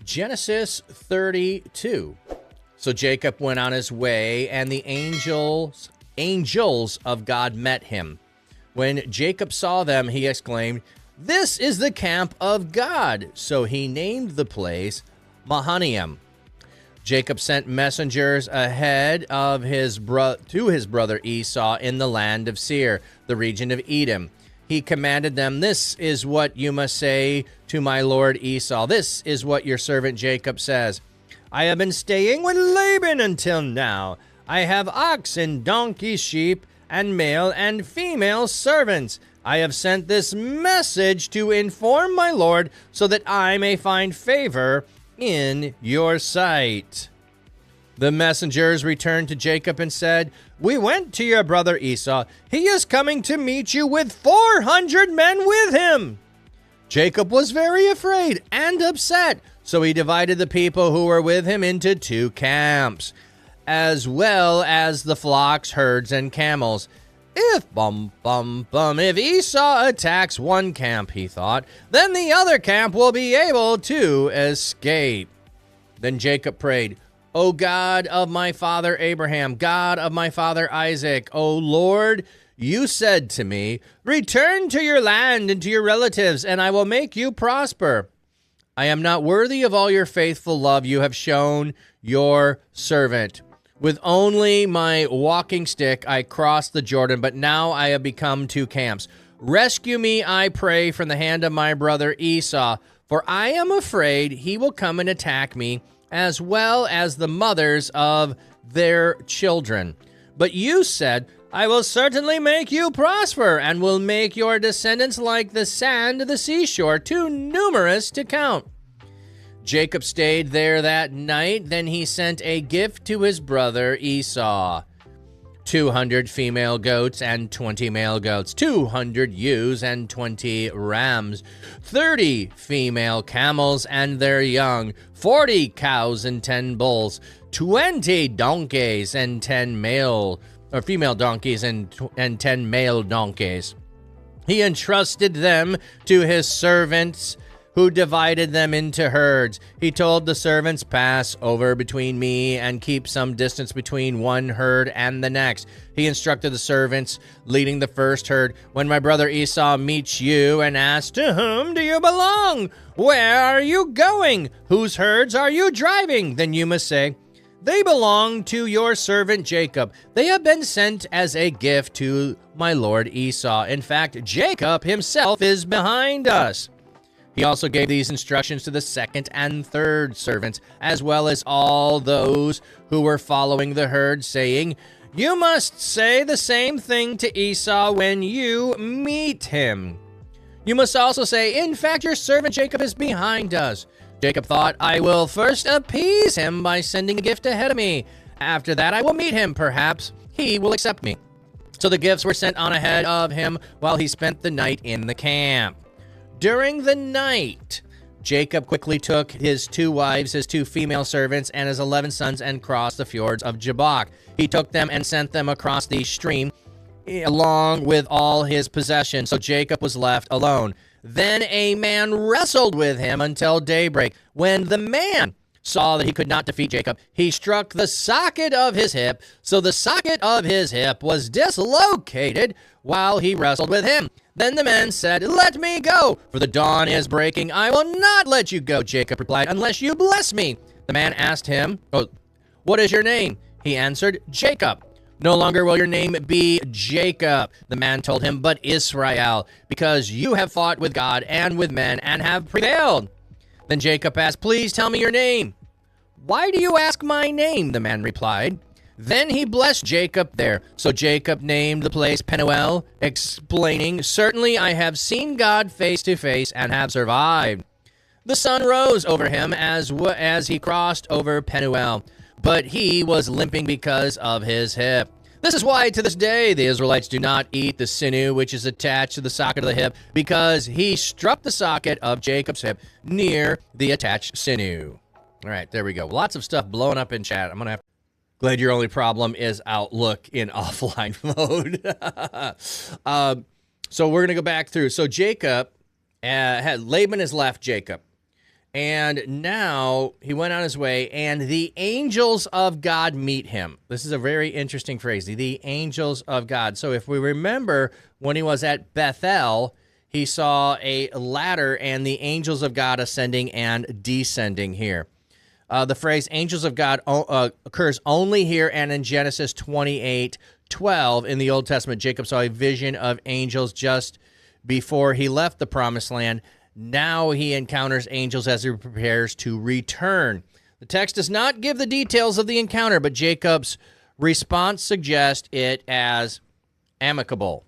Genesis 32. So Jacob went on his way, and the angels of God met him. When Jacob saw them, he exclaimed, "This is the camp of God." So he named the place Mahanaim. Jacob sent messengers ahead of to his brother Esau in the land of Seir, the region of Edom. He commanded them, "This is what you must say to my lord Esau. This is what your servant Jacob says. I have been staying with Laban until now. I have oxen, donkeys, sheep, and male and female servants. I have sent this message to inform my lord so that I may find favor in your sight." The messengers returned to Jacob and said, "We went to your brother Esau. He is coming to meet you with 400 men with him." Jacob was very afraid and upset, so he divided the people who were with him into 2 camps, as well as the flocks, herds, and camels. If Esau attacks one camp, he thought, then the other camp will be able to escape. Then Jacob prayed, "O God of my father Abraham, God of my father Isaac, O Lord, you said to me, 'Return to your land and to your relatives, and I will make you prosper.' I am not worthy of all your faithful love you have shown your servant. With only my walking stick I crossed the Jordan, but now I have become 2 camps. Rescue me, I pray, from the hand of my brother Esau, for I am afraid he will come and attack me, as well as the mothers of their children. But you said, 'I will certainly make you prosper, and will make your descendants like the sand of the seashore, too numerous to count.' Jacob stayed there that night. Then he sent a gift to his brother Esau, 200 female goats and 20 male goats, 200 ewes and 20 rams, 30 female camels and their young, 40 cows and 10 bulls, 20 donkeys and 10 female donkeys and 10 male donkeys. He entrusted them to his servants, who divided them into herds. He told the servants, 'Pass over between me and keep some distance between one herd and the next.' He instructed the servants leading the first herd, 'When my brother Esau meets you and asks, "To whom do you belong? Where are you going? Whose herds are you driving?" then you must say, "They belong to your servant Jacob. They have been sent as a gift to my lord Esau. In fact, Jacob himself is behind us." He also gave these instructions to the second and third servants, as well as all those who were following the herd, saying, "You must say the same thing to Esau when you meet him. You must also say, 'In fact, your servant Jacob is behind us.'" Jacob thought, "I will first appease him by sending a gift ahead of me. After that, I will meet him. Perhaps he will accept me." So the gifts were sent on ahead of him while he spent the night in the camp. During the night, Jacob quickly took his 2 wives, his 2 female servants, and his 11 sons and crossed the fjords of Jabbok. He took them and sent them across the stream along with all his possessions, so Jacob was left alone. Then a man wrestled with him until daybreak. When the man saw that he could not defeat Jacob, he struck the socket of his hip, so the socket of his hip was dislocated while he wrestled with him. Then the man said, "Let me go, for the dawn is breaking." "I will not let you go," Jacob replied, "unless you bless me." The man asked him, "What is your name?" He answered, "Jacob." "No longer will your name be Jacob," the man told him, "but Israel, because you have fought with God and with men and have prevailed." Then Jacob asked, "Please tell me your name." "Why do you ask my name?" the man replied. Then he blessed Jacob there. So Jacob named the place Peniel, explaining, "Certainly I have seen God face to face and have survived." The sun rose over him as he crossed over Peniel, but he was limping because of his hip. This is why to this day the Israelites do not eat the sinew which is attached to the socket of the hip, because he struck the socket of Jacob's hip near the attached sinew. All right, there we go. Lots of stuff blowing up in chat. Glad your only problem is Outlook in offline mode. So we're going to go back through. So Jacob, Laban has left Jacob. And now he went on his way, and the angels of God meet him. This is a very interesting phrase, the angels of God. So if we remember when he was at Bethel, he saw a ladder and the angels of God ascending and descending here. The phrase angels of God occurs only here and in Genesis 28:12 in the Old Testament. Jacob saw a vision of angels just before he left the promised land. Now he encounters angels as he prepares to return. The text does not give the details of the encounter, but Jacob's response suggests it as amicable.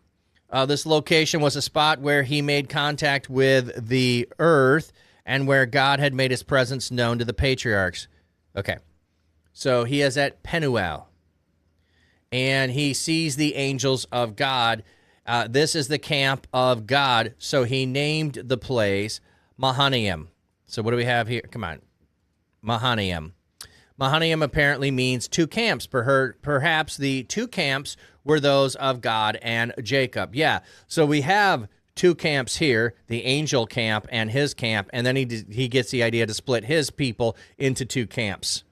This location was a spot where he made contact with the earth and where God had made his presence known to the patriarchs. Okay, so he is at Penuel, and he sees the angels of God. This is the camp of God, so he named the place Mahanaim. So what do we have here? Come on. Mahanaim. Mahanaim apparently means two camps. Perhaps the two camps were those of God and Jacob. Yeah, so we have two camps here, the angel camp and his camp, and then he gets the idea to split his people into two camps.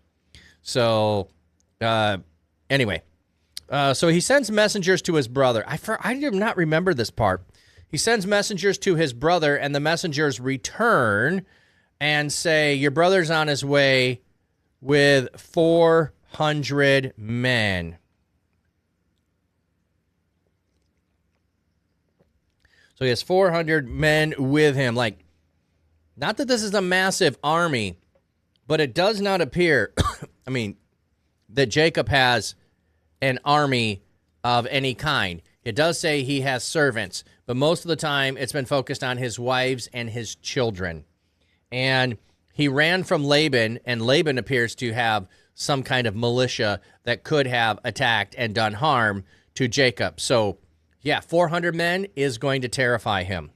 So, anyway. So he sends messengers to his brother. I do not remember this part. He sends messengers to his brother, and the messengers return and say, your brother's on his way with 400 men. So he has 400 men with him. Like, not that this is a massive army, but it does not appear, that Jacob has an army of any kind. It does say he has servants, but most of the time it's been focused on his wives and his children. And he ran from Laban, and Laban appears to have some kind of militia that could have attacked and done harm to Jacob. So, yeah, 400 men is going to terrify him.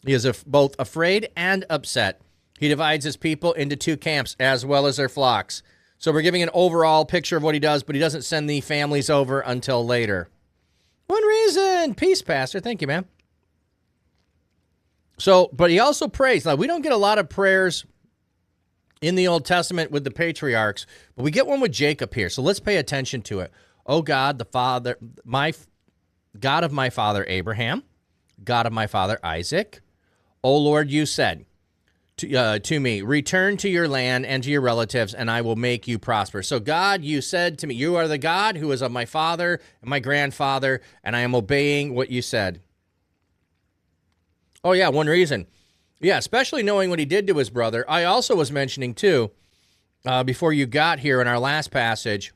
He is both afraid and upset. He divides his people into two camps as well as their flocks. So we're giving an overall picture of what he does, but he doesn't send the families over until later. One reason. Peace, Pastor. Thank you, man. So, but he also prays. Now, we don't get a lot of prayers in the Old Testament with the patriarchs, but we get one with Jacob here. So let's pay attention to it. Oh God, the Father, God of my father Abraham, God of my father Isaac. Oh Lord, you said to me, return to your land and to your relatives, and I will make you prosper. So God, you said to me, you are the God who is of my father and my grandfather, and I am obeying what you said. Oh yeah, one reason. Yeah, especially knowing what he did to his brother. I also was mentioning too, before you got here in our last passage,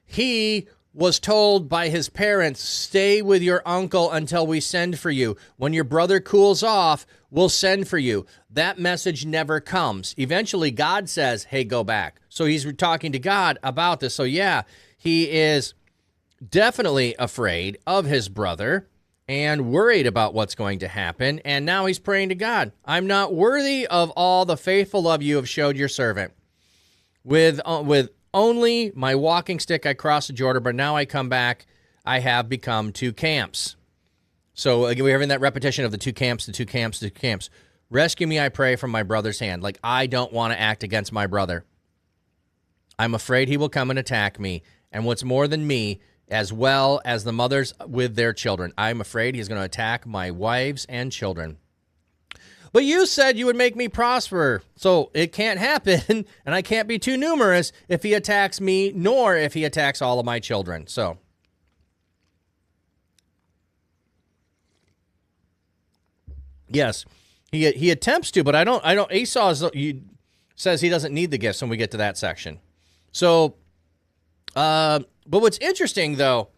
he was told by his parents, stay with your uncle until we send for you. When your brother cools off, we'll send for you. That message never comes. Eventually, God says, hey, go back. So he's talking to God about this. So yeah, he is definitely afraid of his brother and worried about what's going to happen. And now he's praying to God. I'm not worthy of all the faithful love you have showed your servant. With only my walking stick I crossed the Jordan, but now I come back, I have become two camps. So again, we're having that repetition of the two camps, the two camps, the two camps. Rescue me, I pray, from my brother's hand. Like, I don't want to act against my brother. I'm afraid he will come and attack me. And what's more than me, as well as the mothers with their children, I'm afraid he's going to attack my wives and children. But you said you would make me prosper, so it can't happen, and I can't be too numerous if he attacks me, nor if he attacks all of my children. So, yes, he attempts to, but I don't. Esau says he doesn't need the gifts when we get to that section. So, but what's interesting though,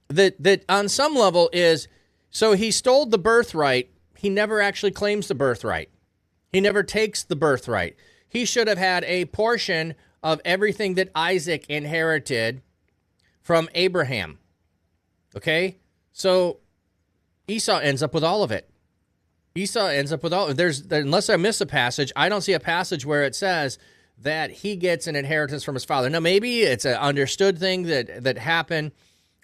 that on some level is, so he stole the birthright. He never actually claims the birthright. He never takes the birthright. He should have had a portion of everything that Isaac inherited from Abraham. Okay? So Esau ends up with all of it. Esau ends up with all. Unless I miss a passage, I don't see a passage where it says that he gets an inheritance from his father. Now, maybe it's an understood thing that happened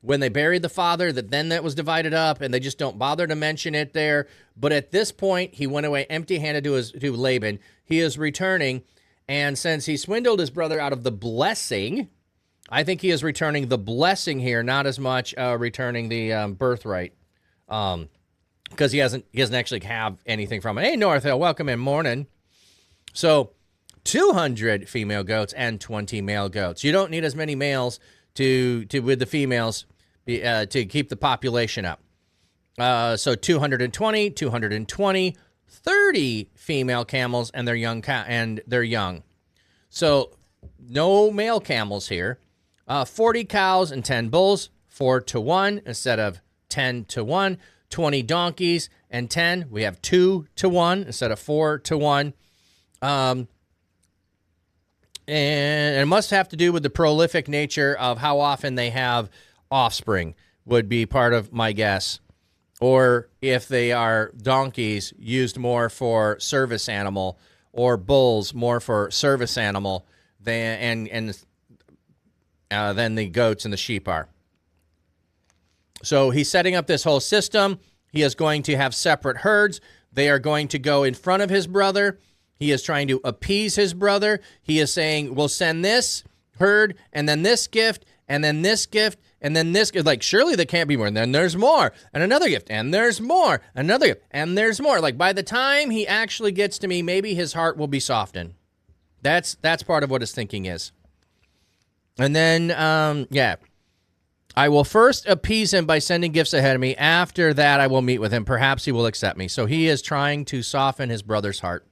when they buried the father, that was divided up, and they just don't bother to mention it there. But at this point, he went away empty-handed to Laban. He is returning, and since he swindled his brother out of the blessing, I think he is returning the blessing here, not as much returning the birthright, because he doesn't actually have anything from it. Hey, North Hill, welcome in, morning. So 200 female goats and 20 male goats. You don't need as many males to with the females to keep the population up. So 220, 30 female camels and their young. So no male camels here. 40 cows and 10 bulls, 4-1 instead of 10-1. 20 donkeys and 10. We have 2-1 instead of 4-1. And it must have to do with the prolific nature of how often they have offspring, would be part of my guess. Or if they are donkeys, used more for service animal, or bulls more for service animal than the goats and the sheep are. So he's setting up this whole system. He is going to have separate herds. They are going to go in front of his brother. He is trying to appease his brother. He is saying, we'll send this herd, and then this gift, and then this gift, and then this gift. Like, surely there can't be more. And then there's more, and another gift, and there's more, another gift, and there's more. Like, by the time he actually gets to me, maybe his heart will be softened. That's part of what his thinking is. And then, I will first appease him by sending gifts ahead of me. After that, I will meet with him. Perhaps he will accept me. So he is trying to soften his brother's heart.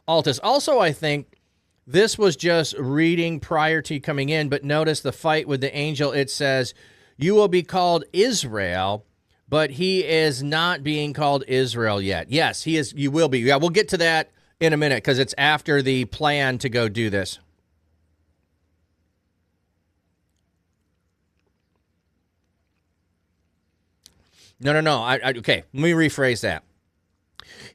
Altus. Also, I think this was just reading prior to coming in, but notice the fight with the angel. It says, you will be called Israel, but he is not being called Israel yet. Yes, he is. You will be. Yeah, we'll get to that in a minute because it's after the plan to go do this. No. Okay, let me rephrase that.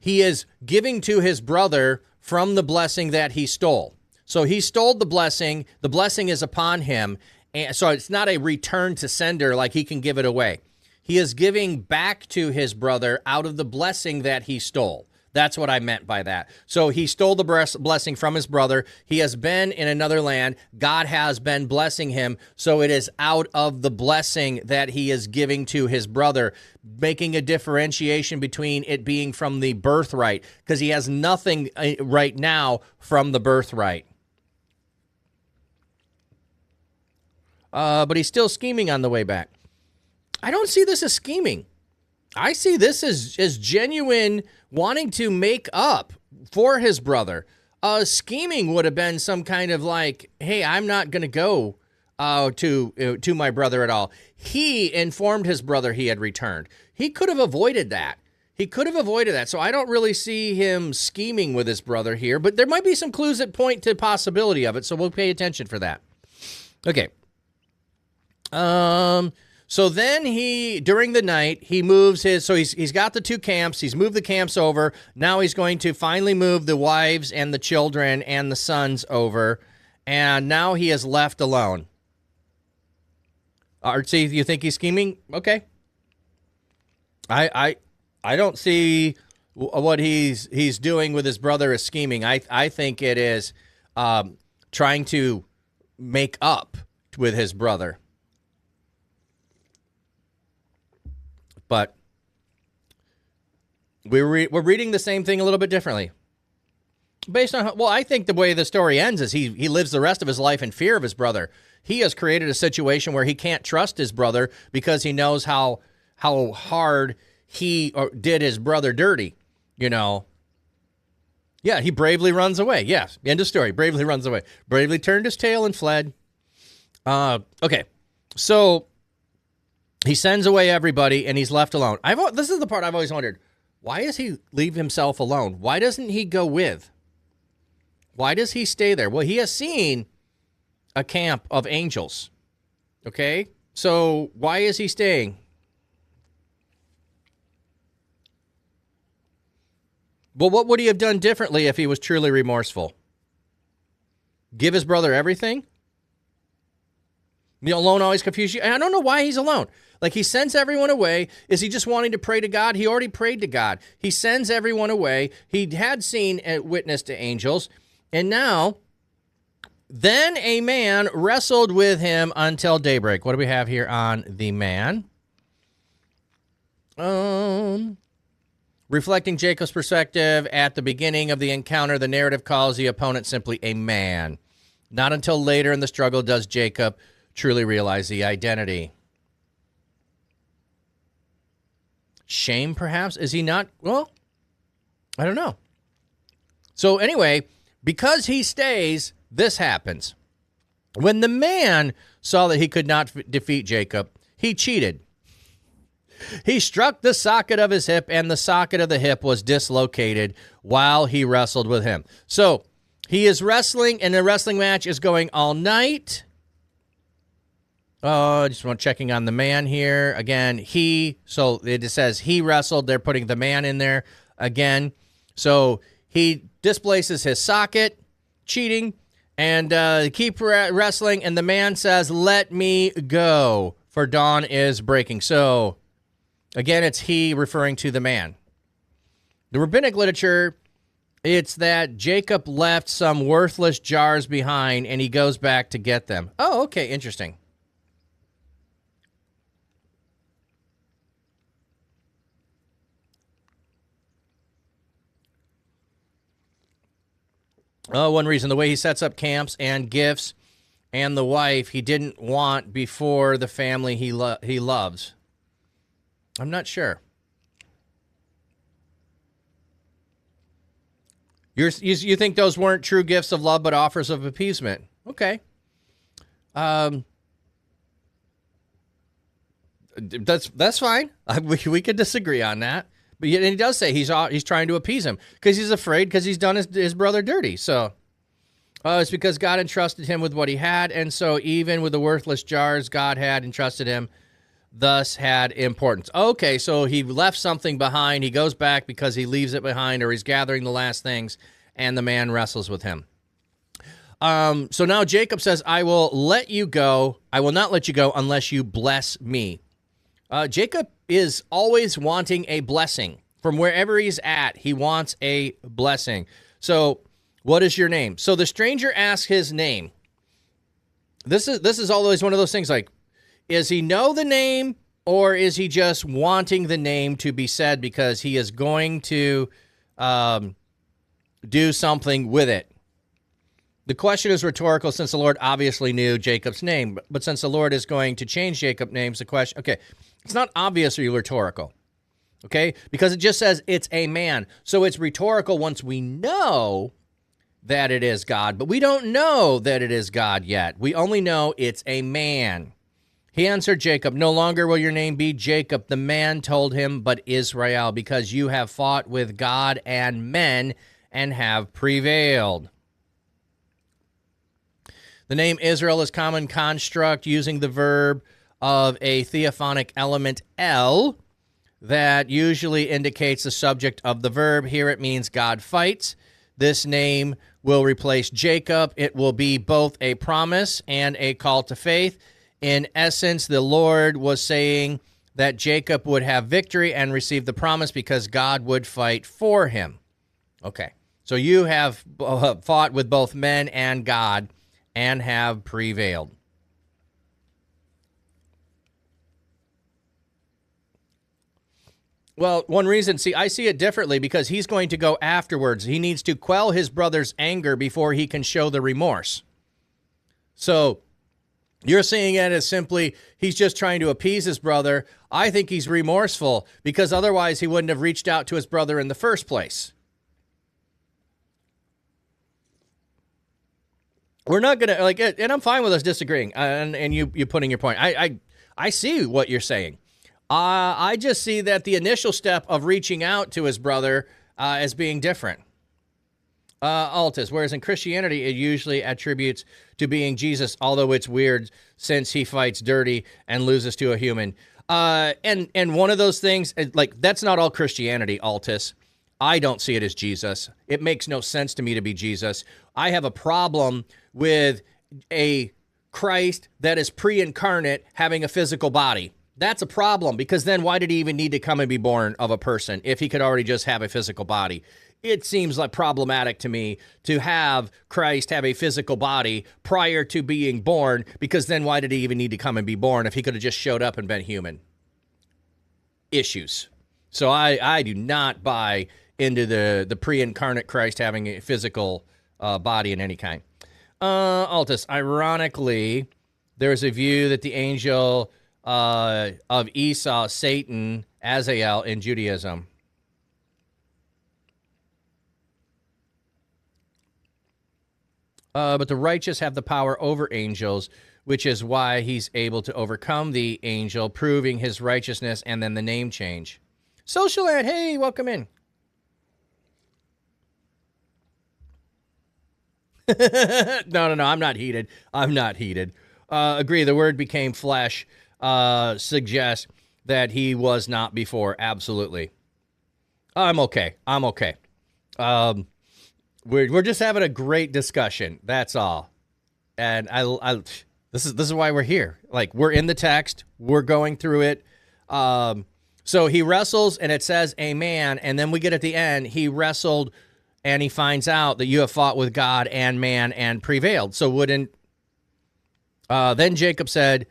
He is giving to his brother from the blessing that he stole. So he stole the blessing. The blessing is upon him. And so it's not a return to sender like he can give it away. He is giving back to his brother out of the blessing that he stole. That's what I meant by that. So he stole the blessing from his brother. He has been in another land. God has been blessing him. So it is out of the blessing that he is giving to his brother, making a differentiation between it being from the birthright, because he has nothing right now from the birthright. But he's still scheming on the way back. I don't see this as scheming. I see this as genuine wanting to make up for his brother. Scheming would have been some kind of like, hey, I'm not going to go to my brother at all. He informed his brother he had returned. He could have avoided that. So I don't really see him scheming with his brother here, but there might be some clues that point to the possibility of it, so we'll pay attention for that. Okay. So then during the night, he moves he's got the two camps. He's moved the camps over. Now he's going to finally move the wives and the children and the sons over. And now he is left alone. Artsy, you think he's scheming? Okay. I don't see what he's doing with his brother as scheming. I think it is trying to make up with his brother. But we're reading the same thing a little bit differently. Based on, I think the way the story ends is he lives the rest of his life in fear of his brother. He has created a situation where he can't trust his brother because he knows how hard he did his brother dirty, you know. Yeah, he bravely runs away. Yes, end of story. Bravely runs away. Bravely turned his tail and fled. Okay, so he sends away everybody, and he's left alone. This is the part I've always wondered. Why does he leave himself alone? Why doesn't he go with? Why does he stay there? Well, he has seen a camp of angels. Okay? So why is he staying? Well, what would he have done differently if he was truly remorseful? Give his brother everything? The alone always confuses you. And I don't know why he's alone. Like, he sends everyone away. Is he just wanting to pray to God? He already prayed to God. He sends everyone away. He had seen and witnessed to angels. And now, then a man wrestled with him until daybreak. What do we have here on the man? Reflecting Jacob's perspective at the beginning of the encounter, the narrative calls the opponent simply a man. Not until later in the struggle does Jacob truly realize the identity. Shame, perhaps? Is he not? Well, I don't know. So anyway, because he stays, this happens. When the man saw that he could not defeat Jacob, he cheated. He struck the socket of his hip, and the socket of the hip was dislocated while he wrestled with him. So he is wrestling, and the wrestling match is going all night. Oh, I just want checking on the man here. Again, so it says he wrestled. They're putting the man in there again. So he displaces his socket, cheating, and keep wrestling. And the man says, "Let me go, for dawn is breaking." So again, it's he referring to the man. The rabbinic literature, it's that Jacob left some worthless jars behind, and he goes back to get them. Oh, okay, interesting. One reason, the way he sets up camps and gifts and the wife he didn't want before the family he loves. I'm not sure. You think those weren't true gifts of love but offers of appeasement? Okay. That's fine. We could disagree on that. But yet, and he does say he's trying to appease him because he's afraid because he's done his brother dirty. So it's because God entrusted him with what he had, and so even with the worthless jars God had entrusted him, thus had importance. Okay, so he left something behind. He goes back because he leaves it behind, or he's gathering the last things, and the man wrestles with him. So now Jacob says, "I will let you go. I will not let you go unless you bless me." Jacob is always wanting a blessing. From wherever he's at, he wants a blessing. So, what is your name? So the stranger asks his name. This is always one of those things like, is he know the name, or is he just wanting the name to be said because he is going to do something with it? The question is rhetorical since the Lord obviously knew Jacob's name, but since the Lord is going to change Jacob's names, the question, okay, it's not obviously rhetorical, okay, because it just says it's a man. So it's rhetorical once we know that it is God, but we don't know that it is God yet. We only know it's a man. He answered Jacob, "No longer will your name be Jacob," the man told him, "but Israel, because you have fought with God and men and have prevailed." The name Israel is common construct using the verb of a theophanic element el that usually indicates the subject of the verb. Here it means God fights. This name will replace Jacob. It will be both a promise and a call to faith. In essence, the Lord was saying that Jacob would have victory and receive the promise because God would fight for him. Okay, so you have fought with both men and God and have prevailed. Well, one reason, I see it differently because he's going to go afterwards. He needs to quell his brother's anger before he can show the remorse. So you're seeing it as simply he's just trying to appease his brother. I think he's remorseful because otherwise he wouldn't have reached out to his brother in the first place. We're not going to, and I'm fine with us disagreeing and you putting your point. I see what you're saying. I just see that the initial step of reaching out to his brother as being different. Altus, whereas in Christianity, it usually attributes to being Jesus, although it's weird since he fights dirty and loses to a human. And one of those things, like, that's not all Christianity, Altus. I don't see it as Jesus. It makes no sense to me to be Jesus. I have a problem with a Christ that is pre-incarnate having a physical body. That's a problem, because then why did he even need to come and be born of a person if he could already just have a physical body? It seems like problematic to me to have Christ have a physical body prior to being born, because then why did he even need to come and be born if he could have just showed up and been human? Issues. So I do not buy into the pre-incarnate Christ having a physical body in any kind. Altus, ironically, there's a view that the angel of Esau, Satan, Azael in Judaism. But the righteous have the power over angels, which is why he's able to overcome the angel, proving his righteousness, and then the name change. Social Ed, hey, welcome in. No, I'm not heated. I'm not heated. Agree, the word became flesh suggests that he was not before. Absolutely. I'm okay. We're just having a great discussion. That's all. And this is why we're here. Like, we're in the text. We're going through it. So he wrestles, and it says a man, and then we get at the end, he wrestled, and he finds out that you have fought with God and man and prevailed. So then Jacob said,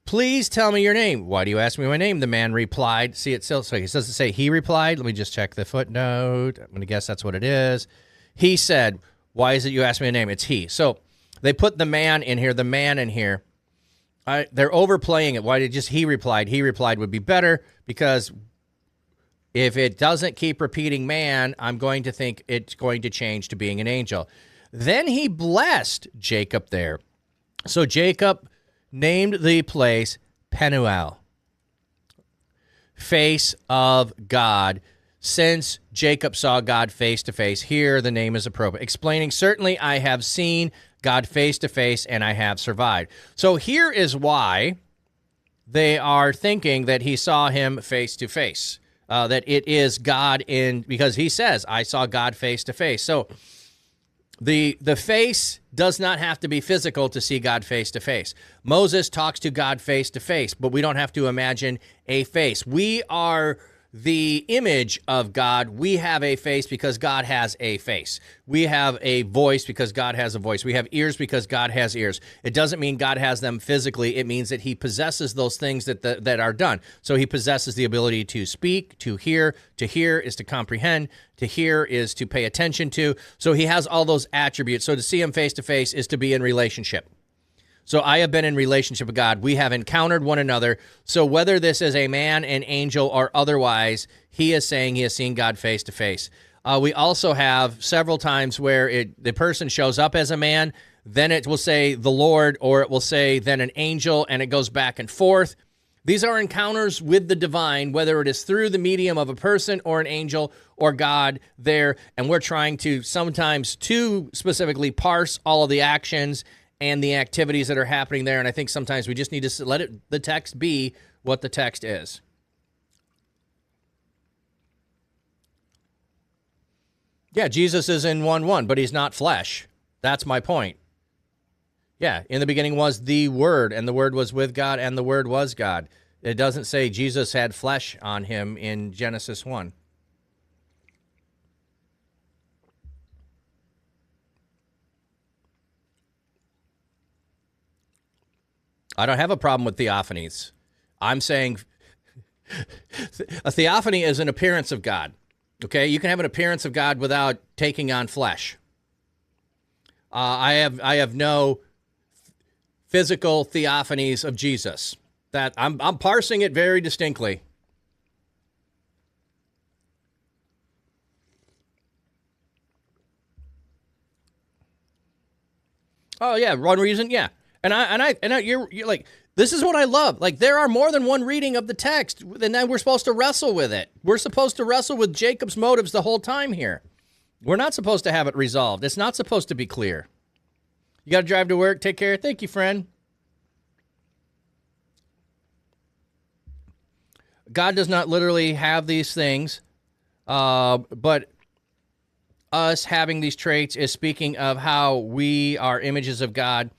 please tell me your name. Why do you ask me my name? The man replied. See, it still, so he doesn't say he replied. Let me just check the footnote. I'm going to guess that's what it is. He said, why is it you ask me a name? It's he. So they put the man in here, they're overplaying it. Why did just he replied? He replied would be better, because if it doesn't keep repeating man, I'm going to think it's going to change to being an angel. Then he blessed Jacob there. So Jacob named the place Penuel, face of God. Since Jacob saw God face to face, here the name is appropriate. Explaining, certainly I have seen God face to face, and I have survived. So here is why they are thinking that he saw him face to face, that it is God because he says, I saw God face to face. So the face does not have to be physical to see God face to face. Moses talks to God face to face, but we don't have to imagine a face. We are the image of God. We have a face because God has a face. We have a voice because God has a voice. We have ears because God has ears. It doesn't mean God has them physically. It means that he possesses those things that are done. So he possesses the ability to speak, to hear. To hear is to comprehend. To hear is to pay attention to. So he has all those attributes. So to see him face to face is to be in relationship. So I have been in relationship with God. We have encountered one another. So whether this is a man, an angel, or otherwise, he is saying he has seen God face to face. We also have several times where the person shows up as a man, then it will say the Lord, or it will say then an angel, and it goes back and forth. These are encounters with the divine, whether it is through the medium of a person or an angel or God there. And we're trying to sometimes too specifically parse all of the actions and the activities that are happening there. And I think sometimes we just need to let the text be what the text is. Yeah, Jesus is in 1:1, but he's not flesh. That's my point. Yeah, in the beginning was the Word, and the Word was with God, and the Word was God. It doesn't say Jesus had flesh on him in Genesis 1. I don't have a problem with theophanies. I'm saying a theophany is an appearance of God. Okay, you can have an appearance of God without taking on flesh. I have no physical theophanies of Jesus. That I'm parsing it very distinctly. Oh yeah, one reason, yeah. And you're like, this is what I love. Like, there are more than one reading of the text, and then we're supposed to wrestle with it. We're supposed to wrestle with Jacob's motives the whole time here. We're not supposed to have it resolved. It's not supposed to be clear. You got to drive to work. Take care. Thank you, friend. God does not literally have these things, but us having these traits is speaking of how we are images of God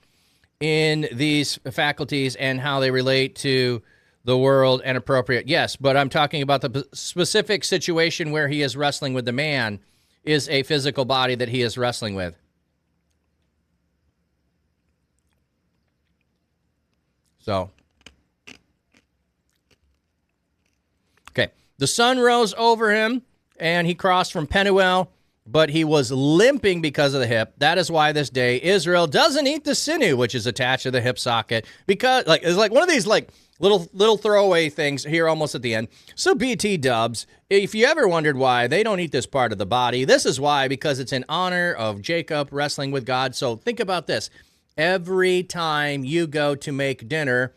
in these faculties and how they relate to the world and appropriate. Yes, but I'm talking about the specific situation where he is wrestling with the man is a physical body that he is wrestling with. So, okay. The sun rose over him, and he crossed from Penuel, but he was limping because of the hip. That is why this day Israel doesn't eat the sinew, which is attached to the hip socket, because it's like one of these little throwaway things here almost at the end. So BT dubs, if you ever wondered why they don't eat this part of the body, this is why, because it's in honor of Jacob wrestling with God. So think about this. Every time you go to make dinner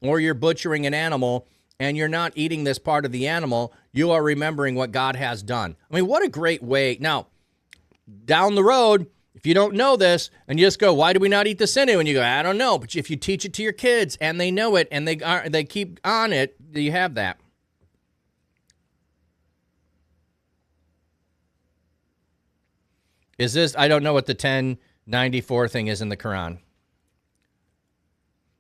or you're butchering an animal and you're not eating this part of the animal, you are remembering what God has done. I mean, what a great way. Now, down the road, if you don't know this and you just go, why do we not eat the sinew? And you go, I don't know. But if you teach it to your kids and they know it and they keep on it, you have that. Is this, I don't know what the 1094 thing is in the Quran.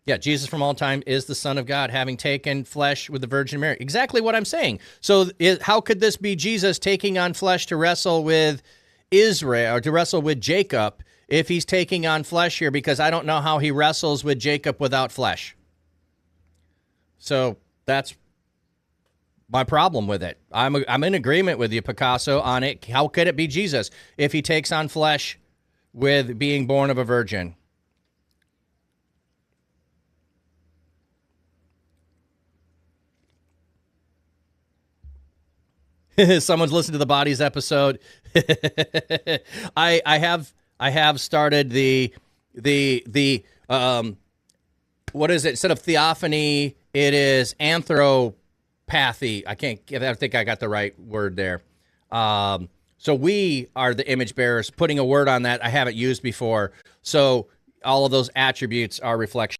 Yeah, Jesus from all time is the Son of God, having taken flesh with the Virgin Mary. Exactly what I'm saying. So how could this be Jesus taking on flesh to wrestle with Israel, or to wrestle with Jacob, if he's taking on flesh here? Because I don't know how he wrestles with Jacob without flesh. So that's my problem with it. I'm in agreement with you, Picasso, on it. How could it be Jesus if he takes on flesh with being born of a virgin? Someone's listened to the Bodies episode. I have started the what is it? Instead of theophany, it is anthropathy. I think I got the right word there. So we are the image bearers, putting a word on that I haven't used before. So all of those attributes are reflections